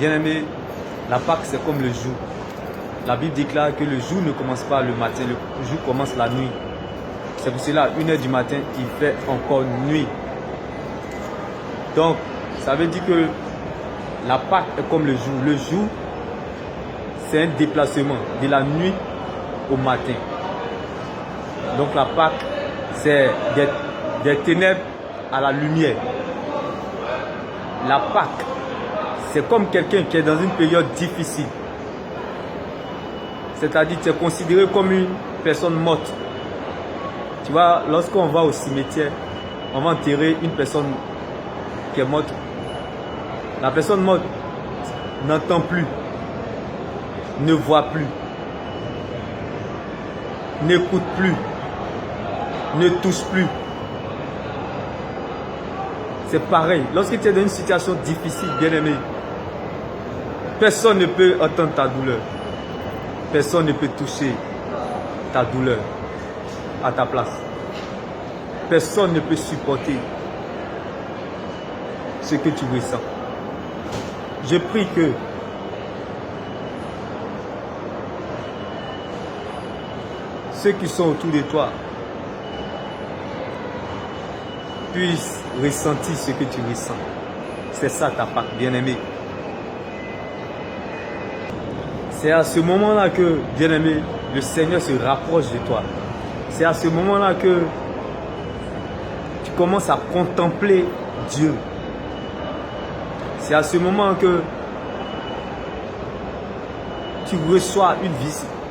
Bien-aimé, la Pâque c'est comme le jour. La Bible déclare que le jour ne commence pas le matin, le jour commence la nuit. C'est pour cela, 1h du matin, il fait encore nuit. Donc, ça veut dire que la Pâque est comme le jour. Le jour, c'est un déplacement de la nuit au matin. Donc la Pâque, c'est des ténèbres à la lumière. La Pâque, c'est comme quelqu'un qui est dans une période difficile. C'est-à-dire, tu es considéré comme une personne morte. Tu vois, lorsqu'on va au cimetière, on va enterrer une personne qui est morte. La personne morte n'entend plus, ne voit plus, n'écoute plus, ne touche plus. C'est pareil. Lorsque tu es dans une situation difficile, bien-aimé, personne ne peut entendre ta douleur. Personne ne peut toucher ta douleur à ta place. Personne ne peut supporter ce que tu ressens. Je prie que ceux qui sont autour de toi puissent ressentir ce que tu ressens. C'est ça ta Pâque, bien-aimé. C'est à ce moment-là que, bien-aimé, le Seigneur se rapproche de toi. C'est à ce moment-là que tu commences à contempler Dieu. C'est à ce moment que tu reçois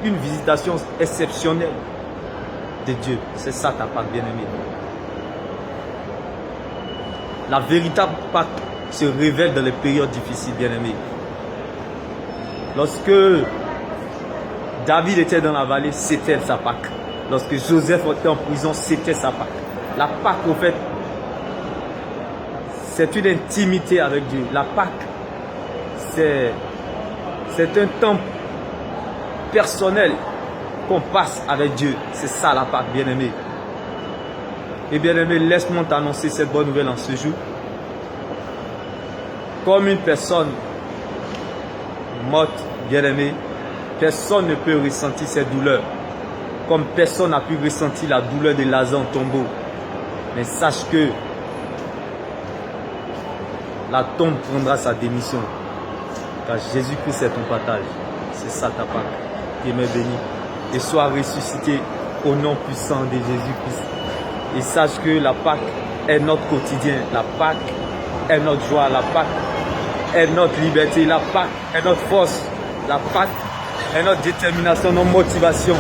une visitation exceptionnelle de Dieu. C'est ça ta Pâque, bien-aimé. La véritable Pâque se révèle dans les périodes difficiles, bien-aimé. Lorsque David était dans la vallée, c'était sa Pâque. Lorsque Joseph était en prison, c'était sa Pâque. La Pâque, au fait, c'est une intimité avec Dieu. La Pâque, c'est un temps personnel qu'on passe avec Dieu. C'est ça la Pâque, bien-aimé. Et bien-aimé, laisse-moi t'annoncer cette bonne nouvelle en ce jour. Comme une personne morte, bien-aimé, personne ne peut ressentir cette douleur. Comme personne n'a pu ressentir la douleur de Lazare en tombeau. Mais sache que la tombe prendra sa démission. Car Jésus-Christ est ton partage. C'est ça ta Pâque. Dieu m'est béni. Et sois ressuscité au nom puissant de Jésus-Christ. Et sache que la Pâque est notre quotidien. La Pâque est notre joie. La Pâque est notre liberté. La Pâque est notre force. La Pâque est notre détermination, notre motivation.